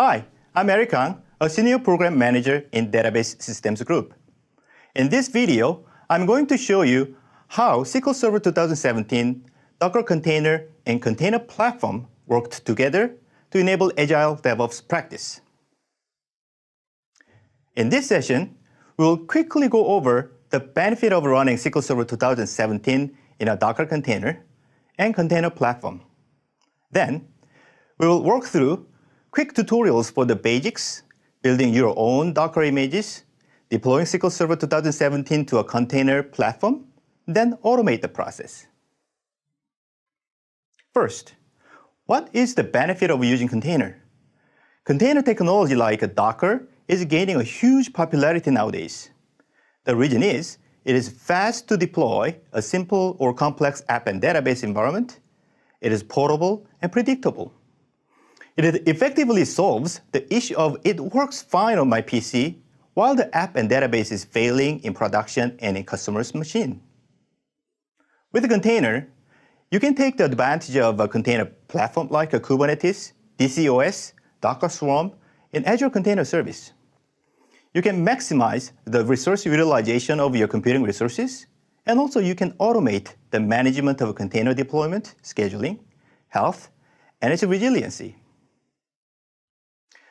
Hi, I'm Eric Kang, a Senior Program Manager in Database Systems Group. In this video, I'm going to show you how SQL Server 2017, Docker Container, and Container Platform worked together to enable Agile DevOps practice. In this session, we'll quickly go over the benefit of running SQL Server 2017 in a Docker container and Container Platform. Then, we will work through quick tutorials for the basics, building your own Docker images, deploying SQL Server 2017 to a container platform, then automate the process. First, what is the benefit of using container? Container technology like Docker is gaining a huge popularity nowadays. The reason is, it is fast to deploy a simple or complex app and database environment. It is portable and predictable. It effectively solves the issue of it works fine on my PC while the app and database is failing in production and in customer's machine. With a container, you can take the advantage of a container platform like a Kubernetes, DCOS, Docker Swarm, and Azure Container Service. You can maximize the resource utilization of your computing resources, and also you can automate the management of container deployment, scheduling, health, and its resiliency.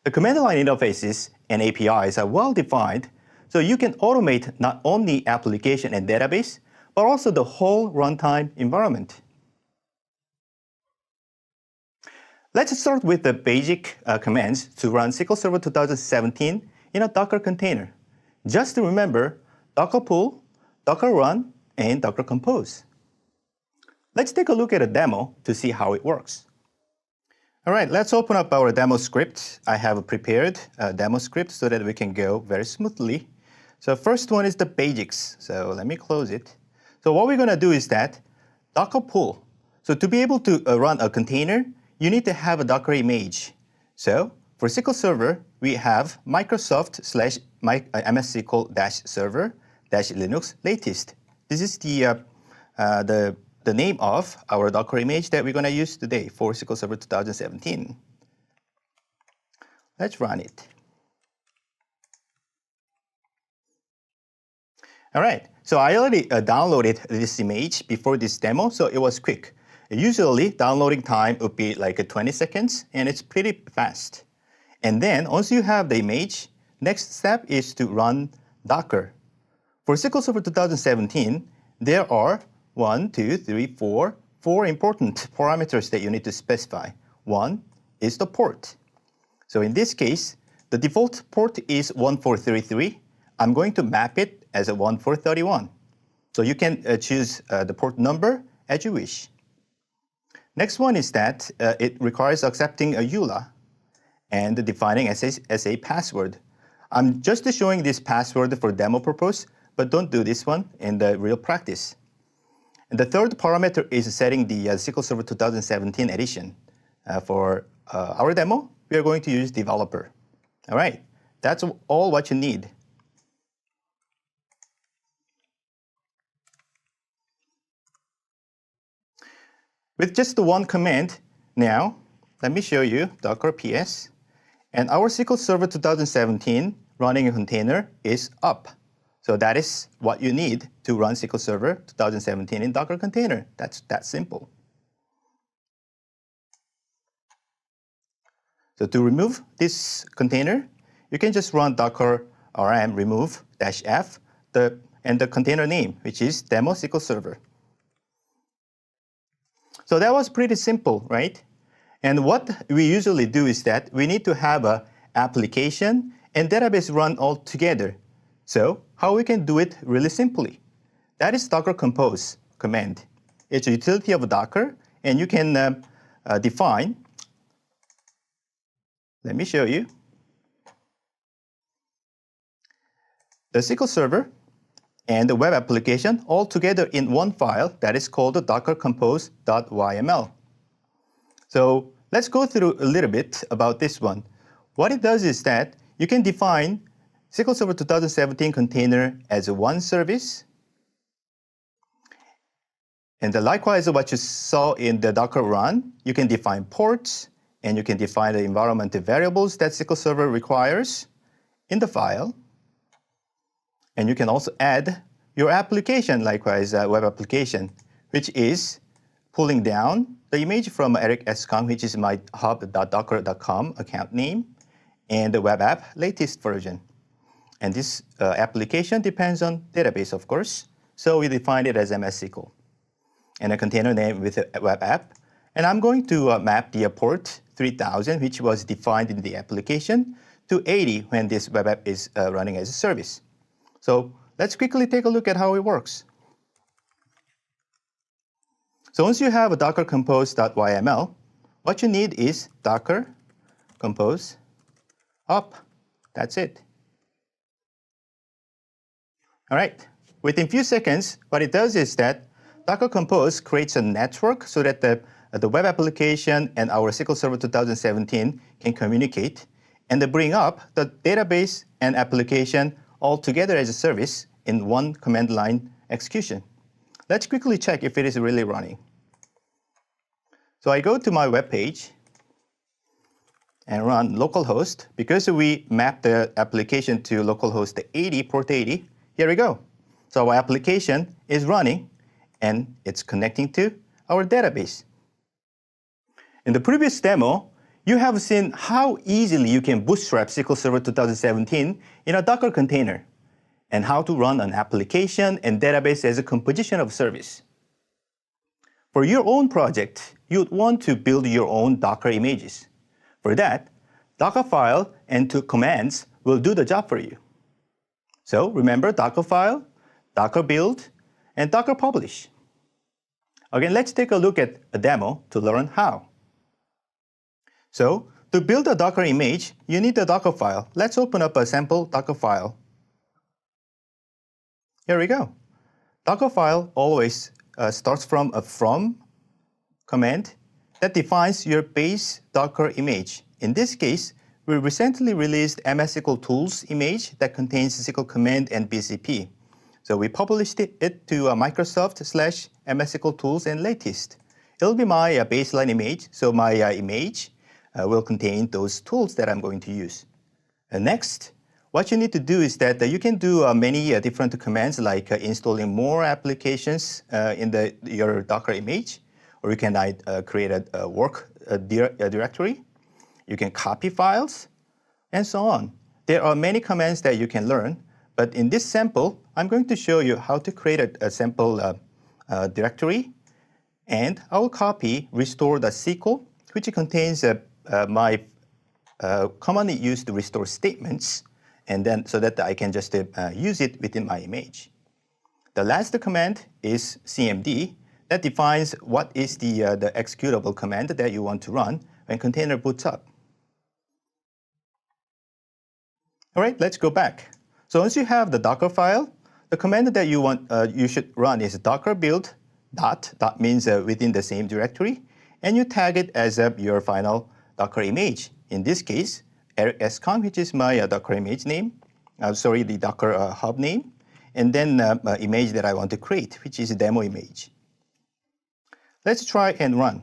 The command line interfaces and APIs are well defined, so you can automate not only application and database, but also the whole runtime environment. Let's start with the basic commands to run SQL Server 2017 in a Docker container. Just to remember, Docker pull, Docker run, and Docker compose. Let's take a look at a demo to see how it works. All right, let's open up our demo script. I have prepared a demo script so that we can go very smoothly. So first one is the basics. So let me close it. So what we're going to do is that Docker pull. So to be able to run a container, you need to have a Docker image. So for SQL Server, we have Microsoft/MSSQL-server-Linux latest. This is the name of our Docker image that we're going to use today for SQL Server 2017. Let's run it. All right, so I already downloaded this image before this demo, so it was quick. Usually, downloading time would be like 20 seconds, and it's pretty fast. And then, once you have the image, next step is to run Docker. For SQL Server 2017, there are 4 important parameters that you need to specify. One is the port. So in this case, the default port is 1433. I'm going to map it as a 1431. So you can choose the port number as you wish. Next one is that it requires accepting a EULA and defining SA password. I'm just showing this password for demo purpose, but don't do this one in the real practice. And the third parameter is setting the SQL Server 2017 edition. For our demo, we are going to use developer. All right, that's all what you need. With just the one command, now, let me show you Docker PS. And our SQL Server 2017 running a container is up. So that is what you need to run SQL Server 2017 in Docker container. That's that simple. So to remove this container, you can just run docker rm remove -f and the container name, which is demo SQL Server. So that was pretty simple, right? And what we usually do is that we need to have an application and database run all together. So how we can do it really simply? That is Docker compose command. It's a utility of Docker, and you can define. Let me show you. The SQL Server and the web application all together in one file that is called the dockercompose.yml. So let's go through a little bit about this one. What it does is that you can define SQL Server 2017 container as one service. And likewise, what you saw in the Docker run, you can define ports and you can define the environment variables that SQL Server requires in the file. And you can also add your application, likewise a web application, which is pulling down the image from Eric S. Kong, which is my hub.docker.com account name, and the web app latest version. And this application depends on database, of course. So we define it as MS SQL. And a container name with a web app. And I'm going to map the port 3000, which was defined in the application, to 80 when this web app is running as a service. So let's quickly take a look at how it works. So once you have a docker compose.yml, what you need is docker compose up. That's it. All right. Within a few seconds, what it does is that Docker Compose creates a network so that the web application and our SQL Server 2017 can communicate, and they bring up the database and application all together as a service in one command line execution. Let's quickly check if it is really running. So I go to my web page and run localhost. Because we map the application to localhost 80, port 80, here we go. So our application is running, and it's connecting to our database. In the previous demo, you have seen how easily you can bootstrap SQL Server 2017 in a Docker container, and how to run an application and database as a composition of service. For your own project, you'd want to build your own Docker images. For that, Dockerfile and 2 commands will do the job for you. So remember Dockerfile, Docker build, and Docker publish. Again, let's take a look at a demo to learn how. So to build a Docker image, you need a Docker file. Let's open up a sample Docker file. Here we go. Docker file always starts from a from command that defines your base Docker image. In this case, we recently released MS SQL Tools image that contains SQL command and BCP. So we published it to Microsoft/MS SQL Tools and latest. It'll be my baseline image, so my image will contain those tools that I'm going to use. Next, what you need to do is that you can do many different commands, like installing more applications in your Docker image, or you can create a work directory. You can copy files, and so on. There are many commands that you can learn, but in this sample, I'm going to show you how to create a sample directory, and I will copy restore.sql, which contains my commonly used restore statements, and then so that I can just use it within my image. The last command is cmd that defines what is the executable command that you want to run when container boots up. All right, let's go back. So once you have the Docker file, the command that you should run is docker build dot means within the same directory, and you tag it as your final Docker image. In this case, Eric S. Kong, which is my Docker image name, the Docker hub name, and then image that I want to create, which is a demo image. Let's try and run.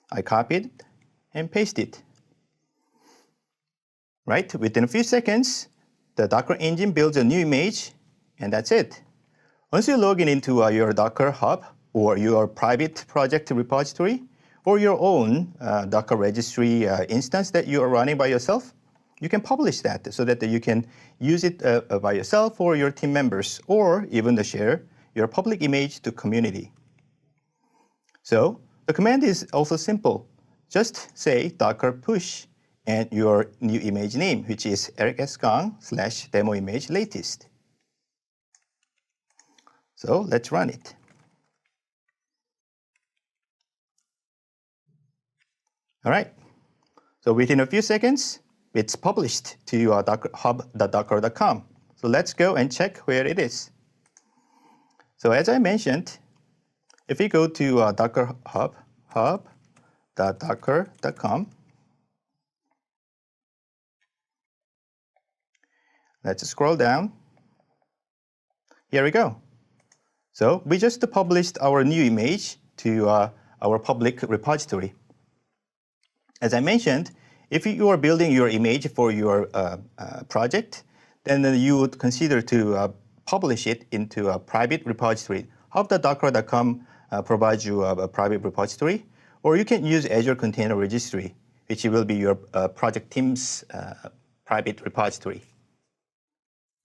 I copied it and paste it. Right, within a few seconds, the Docker engine builds a new image, and that's it. Once you log in into your Docker hub, or your private project repository, or your own Docker registry instance that you are running by yourself, you can publish that so that you can use it by yourself or your team members, or even share your public image to community. So the command is also simple. Just say docker push and your new image name, which is Eric S. Kong /demo image latest. So let's run it. All right. So within a few seconds, it's published to hub.docker.com. So let's go and check where it is. So as I mentioned, if you go to Docker Hub, hub.docker.com, let's scroll down. Here we go. So we just published our new image to our public repository. As I mentioned, if you are building your image for your project, then you would consider to publish it into a private repository. Hub.docker.com provides you a private repository, or you can use Azure Container Registry, which will be your project team's private repository.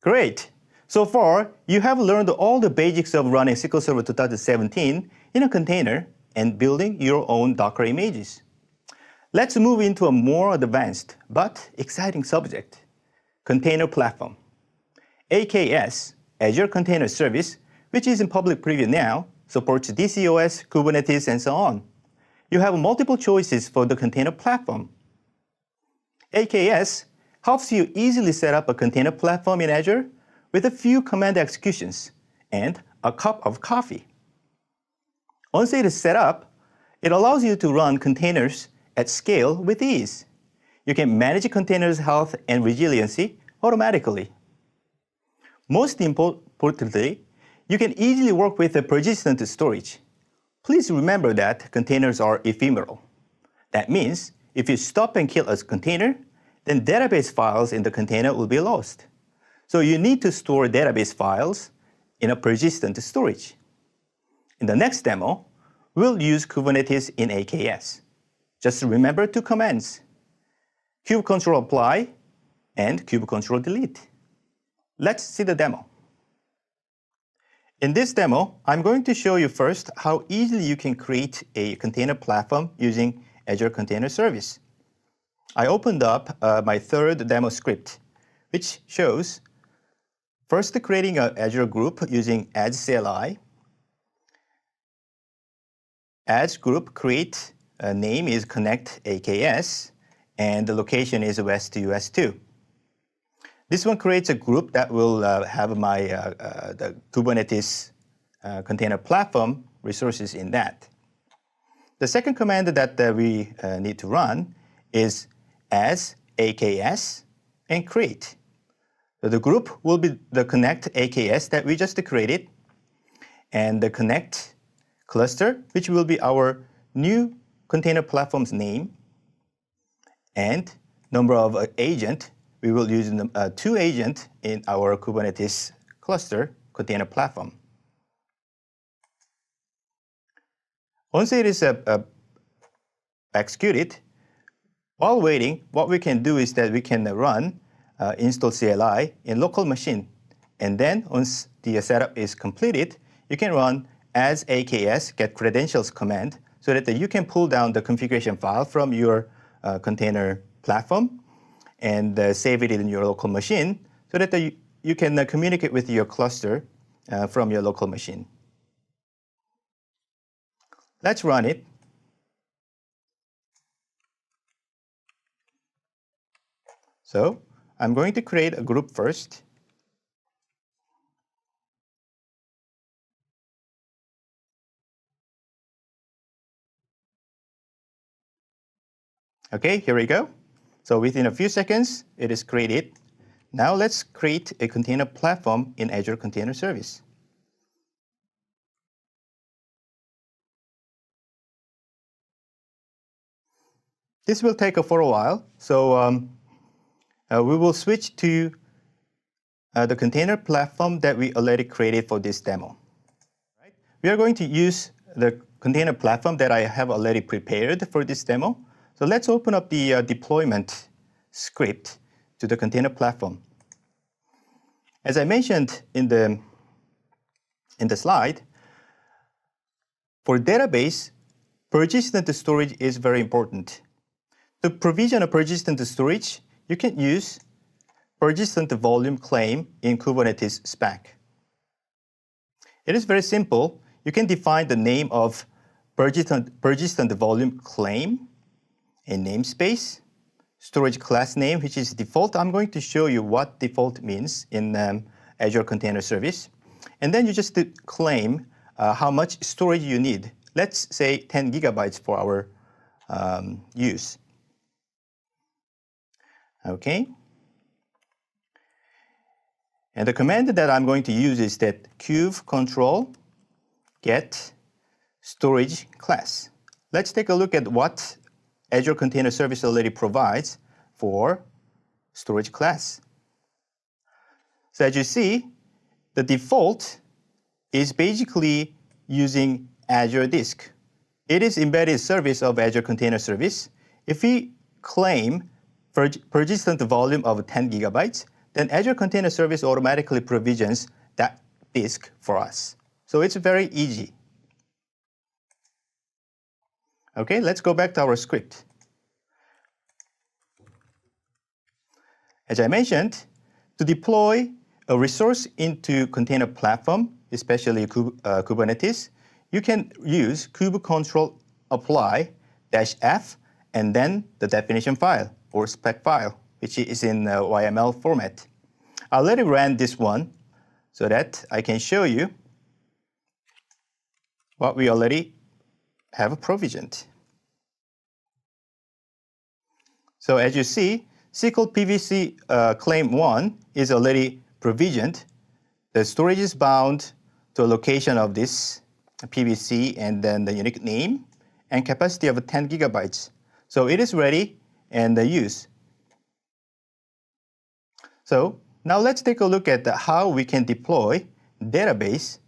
Great! So far, you have learned all the basics of running SQL Server 2017 in a container and building your own Docker images. Let's move into a more advanced but exciting subject, container platform. AKS, Azure Container Service, which is in public preview now, supports DCOS, Kubernetes, and so on. You have multiple choices for the container platform. AKS helps you easily set up a container platform in Azure with a few command executions and a cup of coffee. Once it is set up, it allows you to run containers at scale with ease. You can manage containers' health and resiliency automatically. Most importantly, you can easily work with a persistent storage. Please remember that containers are ephemeral. That means if you stop and kill a container, then database files in the container will be lost. So you need to store database files in a persistent storage. In the next demo, we'll use Kubernetes in AKS. Just remember two commands, kubectl apply and kubectl delete. Let's see the demo. In this demo, I'm going to show you first how easily you can create a container platform using Azure Container Service. I opened up my third demo script, which shows first creating an Azure group using adds CLI. Adds group create name is connect AKS, and the location is West US 2. This one creates a group that will have my the Kubernetes container platform resources in that. The second command that we need to run is adds AKS and create. So the group will be the connect AKS that we just created, and the connect cluster, which will be our new container platform's name, and number of agent. We will use 2 agents in our Kubernetes cluster container platform. Once it is executed, while waiting, what we can do is that we can run install CLI in local machine. And then once the setup is completed, you can run as AKS get credentials command so that you can pull down the configuration file from your container platform and save it in your local machine so that you can communicate with your cluster from your local machine. Let's run it. So I'm going to create a group first. Okay, here we go. So within a few seconds, it is created. Now let's create a container platform in Azure Container Service. This will take for a while, so we will switch to the container platform that we already created for this demo. Right? We are going to use the container platform that I have already prepared for this demo. So let's open up the deployment script to the container platform. As I mentioned in the slide, for database, persistent storage is very important. To provision a persistent storage, you can use persistent volume claim in Kubernetes spec. It is very simple. You can define the name of persistent volume claim, a namespace, storage class name, which is default. I'm going to show you what default means in Azure Container Service. And then you just claim how much storage you need. Let's say 10 gigabytes for our use. Okay. And the command that I'm going to use is that kubectl get storage class. let's take a look at what Azure Container Service already provides for storage class. So as you see, the default is basically using Azure Disk. It is embedded service of Azure Container Service. If we claim persistent volume of 10 gigabytes, then Azure Container Service automatically provisions that disk for us. So it's very easy. Okay, let's go back to our script. As I mentioned, to deploy a resource into container platform, especially Kubernetes, you can use kubectl apply -f and then the definition file or spec file, which is in YML format. I already ran this one so that I can show you what we already have provisioned. So as you see, SQL PVC claim 1 is already provisioned. The storage is bound to a location of this PVC and then the unique name and capacity of 10 gigabytes. So it is ready and use. So now let's take a look at how we can deploy database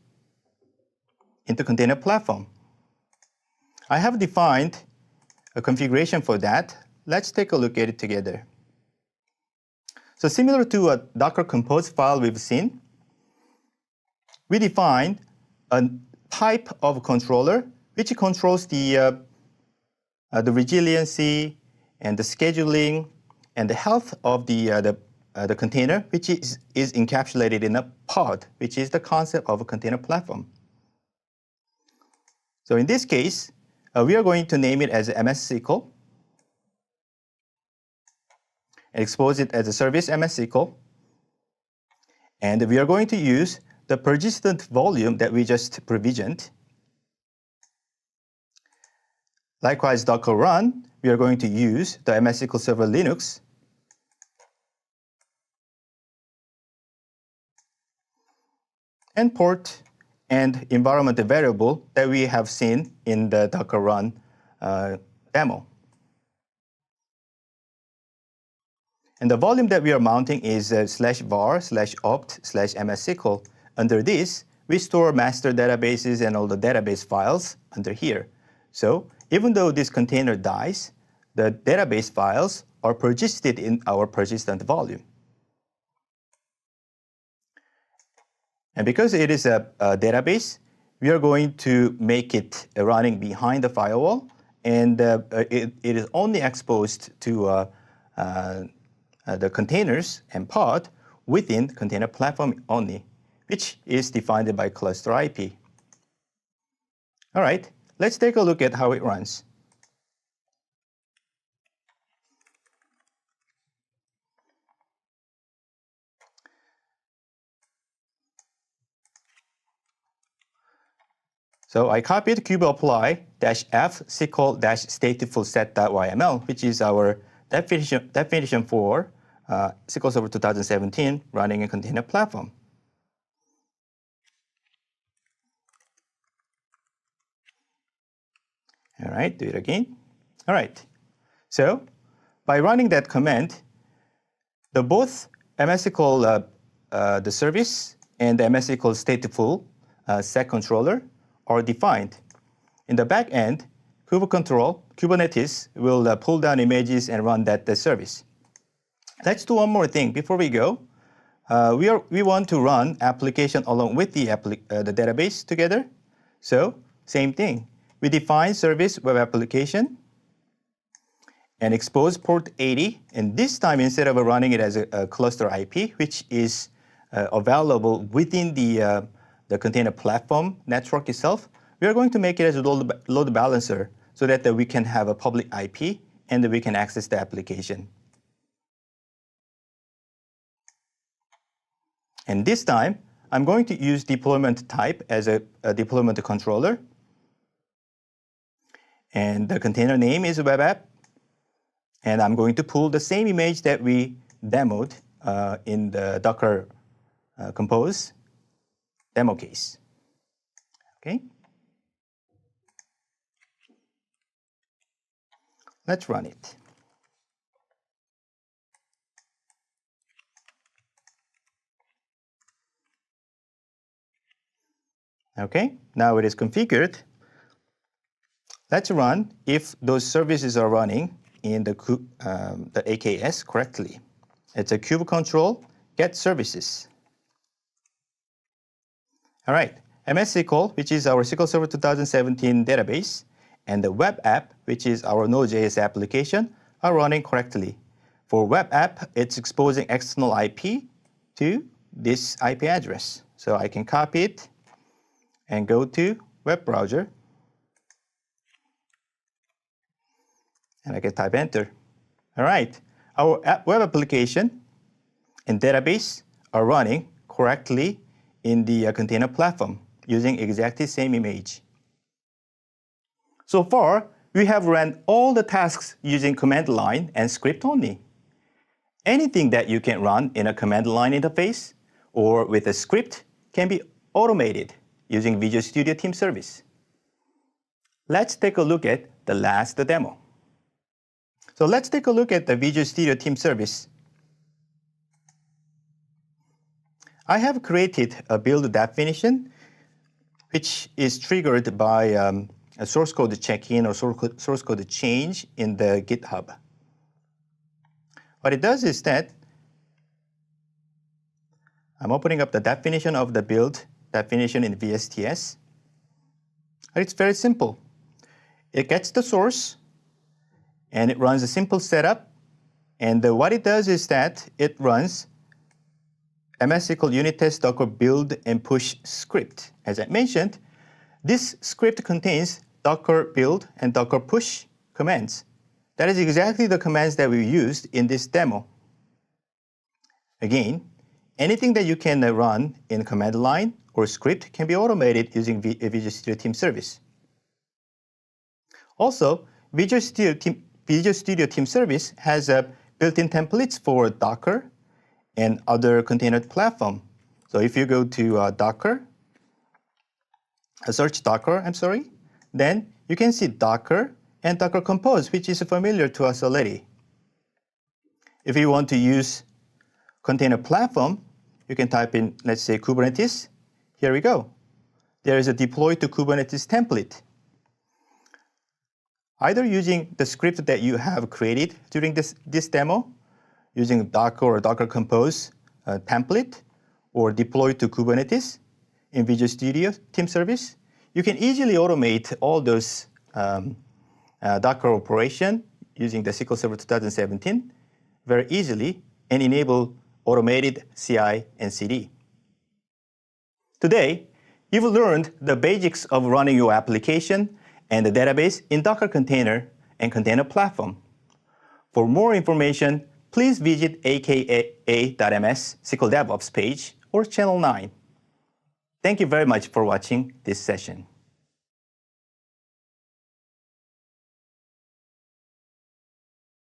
into container platform. I have defined a configuration for that. Let's take a look at it together. So similar to a Docker Compose file we've seen, we defined a type of controller which controls the resiliency and the scheduling and the health of the container, which is encapsulated in a pod, which is the concept of a container platform. So in this case, we are going to name it as MS SQL and expose it as a service MS SQL. And we are going to use the persistent volume that we just provisioned. Likewise, Docker run, we are going to use the MS SQL Server Linux. And port and environment variable that we have seen in the Docker run demo. And the volume that we are mounting is /var/opt/MSSQL. Under this, we store master databases and all the database files under here. So even though this container dies, the database files are persisted in our persistent volume. And because it is a database, we are going to make it running behind the firewall, and it is only exposed to the containers and pod within container platform only, which is defined by cluster IP. All right, let's take a look at how it runs. So I copied kubeapply -f SQL-stateful set.yml, which is our definition for SQL Server 2017 running a container platform. All right, do it again. All right, so by running that command, both MS SQL the service and the MS SQL stateful set controller are defined. In the back end, Kubernetes will pull down images and run that service. Let's do one more thing before we go. We want to run application along with the database together. So same thing. We define service web application and expose port 80. And this time, instead of running it as a cluster IP, which is available within the container platform network itself, we are going to make it as a load balancer so that we can have a public IP and that we can access the application. And this time, I'm going to use deployment type as a deployment controller. And the container name is web app. And I'm going to pull the same image that we demoed in the Docker Compose demo case. Okay. Let's run it. Okay, now it is configured. Let's run if those services are running in the AKS correctly. It's a kube control get services. All right, MS SQL, which is our SQL Server 2017 database, and the web app, which is our Node.js application, are running correctly. For web app, it's exposing external IP to this IP address. So I can copy it and go to web browser. And I can type enter. All right, our web application and database are running correctly in the container platform using exactly same image. So far, we have run all the tasks using command line and script only. Anything that you can run in a command line interface or with a script can be automated using Visual Studio Team Service. Let's take a look at the last demo. So let's take a look at the Visual Studio Team Service. I have created a build definition which is triggered by a source code check-in or source code change in the GitHub. What it does is that I'm opening up the definition of the build definition in VSTS. It's very simple. It gets the source and it runs a simple setup. And what it does is that it runs MS SQL unit test docker build and push script. As I mentioned, this script contains docker build and docker push commands. That is exactly the commands that we used in this demo. Again, anything that you can run in command line or script can be automated using Visual Studio Team Service. Also, Visual Studio Team Service has built-in templates for Docker and other container platform. So if you go to search Docker, then you can see Docker and Docker Compose, which is familiar to us already. If you want to use container platform, you can type in, let's say, Kubernetes. Here we go. There is a deploy to Kubernetes template. Either using the script that you have created during this demo, using Docker or Docker Compose template, or deploy to Kubernetes in Visual Studio Team Service, you can easily automate all those Docker operation using the SQL Server 2017 very easily and enable automated CI and CD. Today, you've learned the basics of running your application and the database in Docker container and container platform. For more information, please visit aka.ms SQL DevOps page or Channel 9. Thank you very much for watching this session.